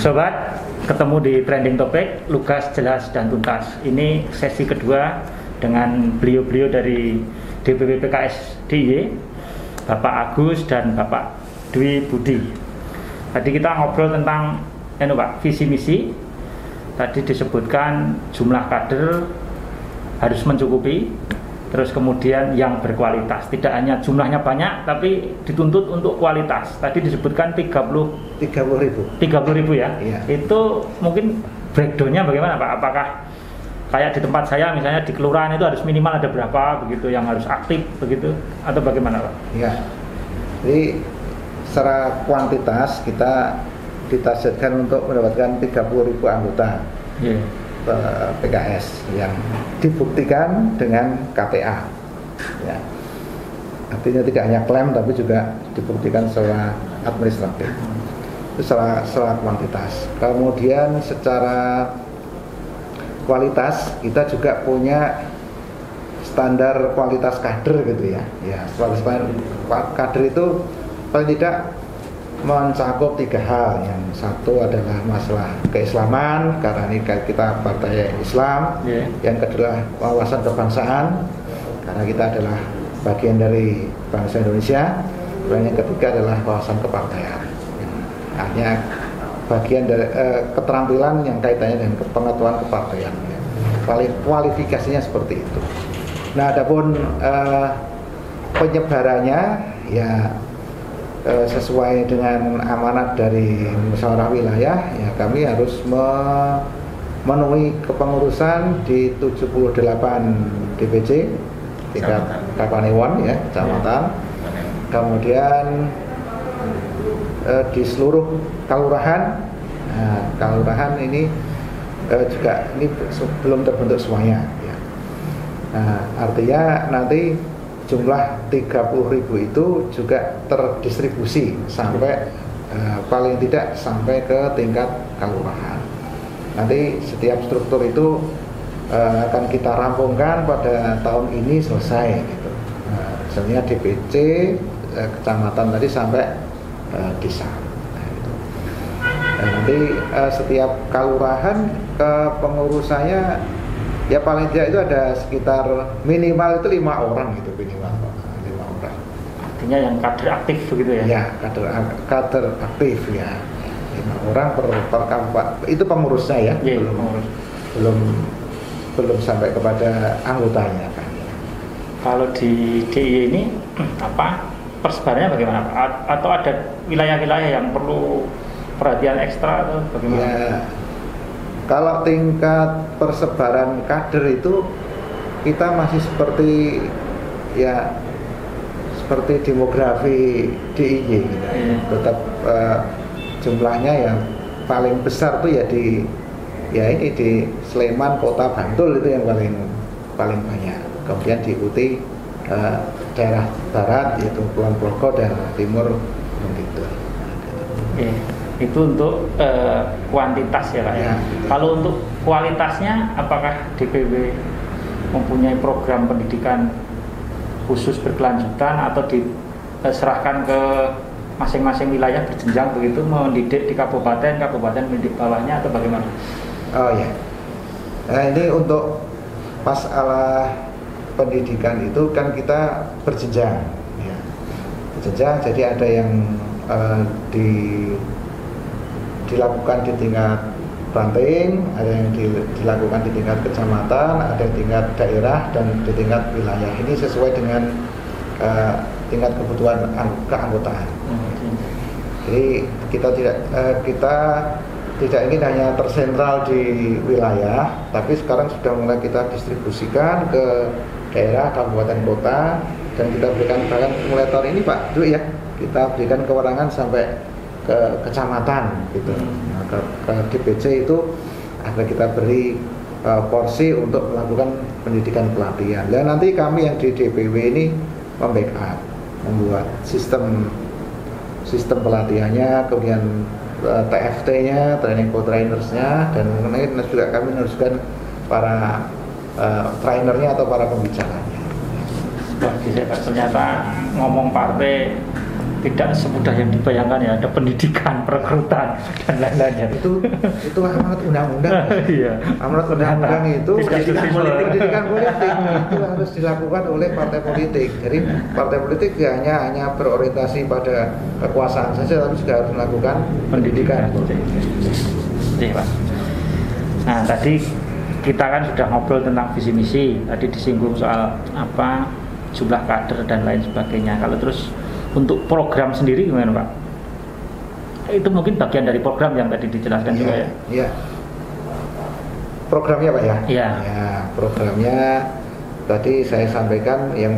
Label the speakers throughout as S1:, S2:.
S1: Sobat, ketemu di Trending Topic, lugas, jelas, dan tuntas. Ini sesi kedua dengan beliau-beliau dari DPW PKS DIY, Bapak Agus dan Bapak Dwi Budi. Tadi kita ngobrol tentang visi misi. Tadi disebutkan jumlah kader harus mencukupi, terus kemudian yang berkualitas, tidak hanya jumlahnya banyak tapi dituntut untuk kualitas. Tadi disebutkan 30 ribu ya. Iya. Itu mungkin breakdownnya bagaimana Pak? Apakah kayak di tempat saya misalnya di kelurahan itu harus minimal ada berapa begitu yang harus aktif begitu, atau bagaimana Pak?
S2: Iya. Jadi secara kuantitas kita ditargetkan untuk mendapatkan 30.000 anggota. Yeah. PKS yang dibuktikan dengan KTA, ya. Artinya tidak hanya klaim tapi juga dibuktikan secara administratif. Itu secara kuantitas. Kemudian secara kualitas kita juga punya standar kualitas kader gitu ya. Ya, kualitas kader itu paling tidak mencakup 3 hal. Yang satu adalah masalah keislaman, karena ini kita partai Islam. Yeah. Yang kedua wawasan kebangsaan, karena kita adalah bagian dari bangsa Indonesia. Dan yang ketiga adalah wawasan kepartaian, artinya bagian dari keterampilan yang kaitannya dengan pengetahuan kepartaian. Ya. Kualifikasinya seperti itu. Nah, adapun penyebarannya ya sesuai dengan amanat dari musyawarah wilayah, ya kami harus memenuhi kepengurusan di 78 DPC tingkat Kapanewon ya, kecamatan. Kemudian di seluruh kelurahan, kelurahan ini juga ini belum terbentuk semuanya ya. Nah, artinya nanti jumlah 30.000 itu juga terdistribusi sampai paling tidak sampai ke tingkat kelurahan. Nanti setiap struktur itu akan kita rampungkan pada tahun ini selesai gitu. Misalnya DPC kecamatan tadi sampai desa. Nah, itu. Dan nanti setiap kelurahan kepengurusannya ya paling tidak itu ada sekitar minimal itu 5 orang gitu, minimal 5 orang.
S1: Artinya yang kader aktif begitu ya?
S2: Ya, kader aktif ya. 5 orang per kabupaten. Itu pengurusnya ya.
S1: Yeah,
S2: belum sampai kepada anggotanya kan.
S1: Kalau di DIY ini persebarannya bagaimana Pak? Atau ada wilayah-wilayah yang perlu perhatian ekstra atau bagaimana?
S2: Ya, kalau tingkat persebaran kader itu kita masih seperti demografi DIY gitu. Tetap jumlahnya yang paling besar tuh ya di Sleman, Kota Bantul itu yang paling banyak. Kemudian diikuti daerah barat yaitu Kulon Progo dan timur begitu.
S1: Itu untuk kuantitas ya Pak ya. Kalau untuk kualitasnya, apakah DPW mempunyai program pendidikan khusus berkelanjutan atau diserahkan ke masing-masing wilayah berjenjang begitu, mendidik di kabupaten mendidik bawahnya atau bagaimana?
S2: Oh ya, nah, ini untuk masalah pendidikan itu kan kita berjenjang ya. Berjenjang, jadi ada yang dilakukan di tingkat ranting, ada yang dilakukan di tingkat kecamatan, ada di tingkat daerah dan di tingkat wilayah. Ini sesuai dengan tingkat kebutuhan keanggotaan. Jadi kita tidak ingin hanya tersentral di wilayah, tapi sekarang sudah mulai kita distribusikan ke daerah, kabupaten, kota, dan kita berikan bahkan mulai tahun ini Pak Dwi ya, kita berikan kewenangan sampai ke kecamatan gitu. Nah, ke DPC itu akan kita beri porsi untuk melakukan pendidikan pelatihan. Dan nanti kami yang di DPW ini membackup, membuat sistem pelatihannya, kemudian TFT-nya, training for trainers-nya, dan kemudian juga kami meneruskan para trainernya atau para pembicaranya.
S1: Ternyata ngomong partai tidak semudah yang dibayangkan ya, ada pendidikan, perekrutan dan lain-lainnya.
S2: Itu amanat undang-undang.
S1: Iya.
S2: Amanat undang-undang itu pendidikan politik itu harus dilakukan oleh partai politik. Jadi partai politik hanya berorientasi pada kekuasaan saja, tapi juga harus melakukan pendidikan.
S1: Iya, Pak. Nah, tadi kita kan sudah ngobrol tentang visi misi, tadi disinggung soal apa jumlah kader dan lain sebagainya. Kalau terus untuk program sendiri gimana, Pak? Itu mungkin bagian dari program yang tadi dijelaskan juga ya?
S2: Iya. Programnya Pak ya?
S1: Iya.
S2: Ya, programnya tadi saya sampaikan yang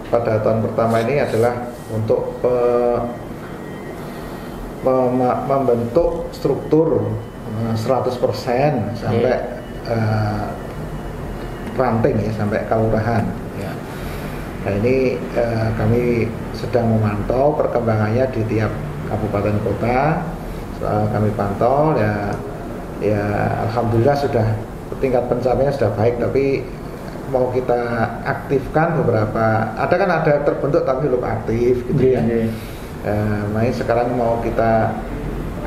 S2: pada tahun pertama ini adalah untuk membentuk struktur 100% sampai ranting ya, sampai kelurahan. Ya. Nah ini kami sedang memantau perkembangannya di tiap kabupaten kota. Kami pantau ya alhamdulillah sudah tingkat pencapaiannya sudah baik, tapi mau kita aktifkan beberapa, ada terbentuk tapi belum aktif gitu ya. Makanya sekarang mau kita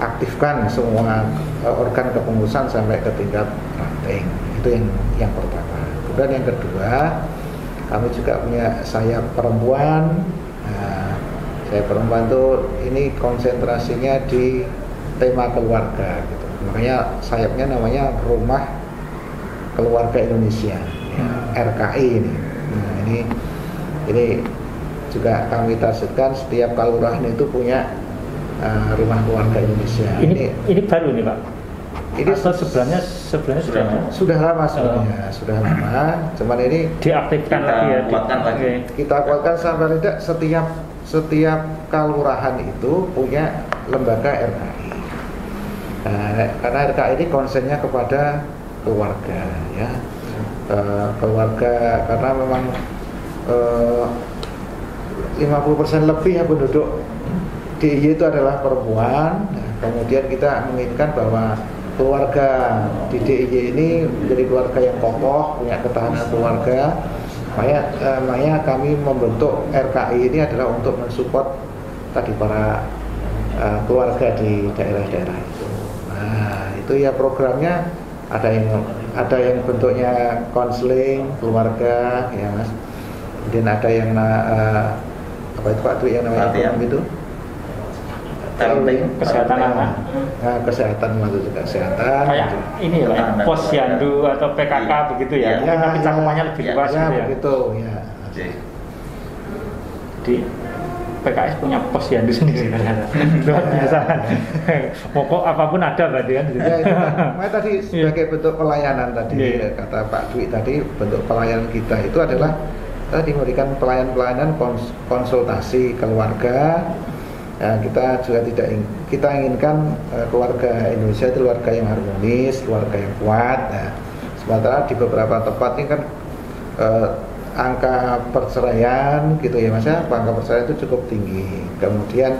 S2: aktifkan semua organ kepengurusan sampai ke tingkat ranting. Itu yang pertama. Kemudian yang kedua, kami juga punya sayap perempuan. Sayap perempuan itu ini konsentrasinya di tema keluarga gitu. Makanya sayapnya namanya Rumah Keluarga Indonesia, ya, RKI ini. Nah, ini juga kami targetkan setiap kelurahan itu punya Rumah Keluarga Indonesia.
S1: Ini baru nih, Pak.
S2: Ini
S1: sebelumnya
S2: sudah lama sebenarnya, sudah lama. Cuman ini
S1: diaktifkan lagi ya,
S2: kita kuatkan sampai tidak setiap kelurahan itu punya lembaga RKI. Nah, karena RKI ini konsennya kepada keluarga, ya, keluarga, karena memang 50% lebih ya penduduk DIY itu adalah perempuan. Nah, kemudian kita menginginkan bahwa keluarga di DIY ini menjadi keluarga yang kokoh, punya ketahanan keluarga. Makanya kami membentuk RKI ini adalah untuk mensupport tadi para keluarga di daerah-daerah itu. Nah, itu ya programnya ada yang bentuknya konseling keluarga, ya Mas. Kemudian ada yang apa itu Pak Dwi yang namanya itu?
S1: Kesehatan anak.
S2: Nah, kesehatan masuk juga kesehatan.
S1: Kayak ini ya, Pak, Posyandu atau PKK begitu ya. Mungkin cakupannya lebih luas gitu ya.
S2: Begitu ya.
S1: Di PKS punya Posyandu sendiri ternyata. Luar biasa. Pokok apapun ada berarti kan.
S2: Ya, itu kan. Tadi sebagai bentuk pelayanan tadi kata Pak Dwi tadi, bentuk pelayanan kita itu adalah tadi memberikan pelayanan konsultasi keluarga. Ya, kita juga kita inginkan keluarga Indonesia itu keluarga yang harmonis, keluarga yang kuat. Nah, sementara di beberapa tempat ini kan angka perceraian gitu ya Mas ya, angka perceraian itu cukup tinggi. Kemudian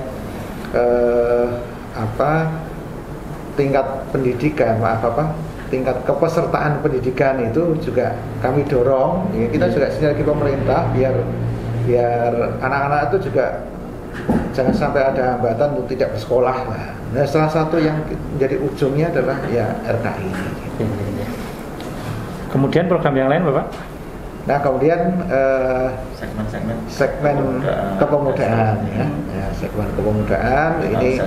S2: tingkat pendidikan, tingkat kepesertaan pendidikan itu juga kami dorong. Ya, kita juga sinergi pemerintah biar anak-anak itu juga jangan sampai ada hambatan untuk tidak bersekolah. Nah, salah satu yang menjadi ujungnya adalah ya RKI.
S1: Kemudian program yang lain Bapak?
S2: Nah, kemudian segmen kepemudaan ya, segmen kepemudaan ini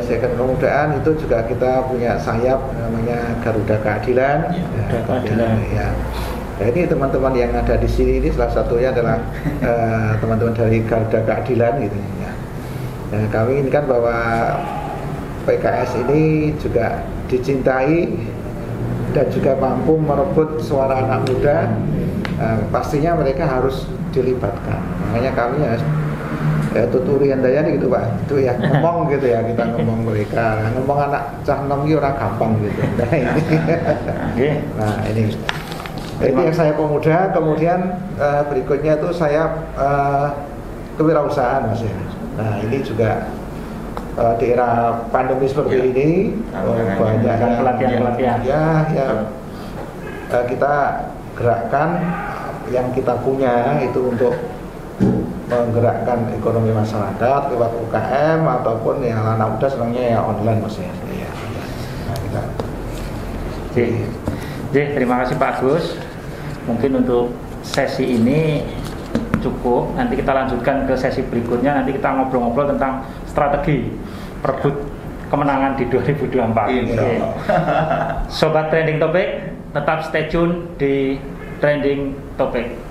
S2: segmen kepemudaan itu juga kita punya sayap namanya Garuda Keadilan. Ya. Nah, ini teman-teman yang ada di sini ini salah satunya adalah teman-teman dari Garuda Keadilan gitu ya. Nah, kami inginkan bahwa PKS ini juga dicintai dan juga mampu merebut suara anak muda. Pastinya mereka harus dilibatkan. Makanya kami tuturian daya gitu Pak. Itu ya ngomong gitu ya, kita ngomong mereka. Ngomong anak cah nom ki ora gampang gitu. Nah, ini. Ini yang saya pemuda, kemudian berikutnya itu saya kewirausahaan Mas ya. Nah, ini juga di era pandemi seperti ini banyak
S1: pelatihan-pelatihan.
S2: Ya, kita gerakkan yang kita punya itu untuk menggerakkan ekonomi masyarakat lewat UKM ataupun yang anak muda senangnya ya online Mas ya. Nah, kita.
S1: Terima kasih Pak Agus. Mungkin untuk sesi ini cukup. Nanti kita lanjutkan ke sesi berikutnya. Nanti kita ngobrol-ngobrol tentang strategi perebut kemenangan di 2024. Sobat Trending Topic, tetap stay tune di Trending Topic.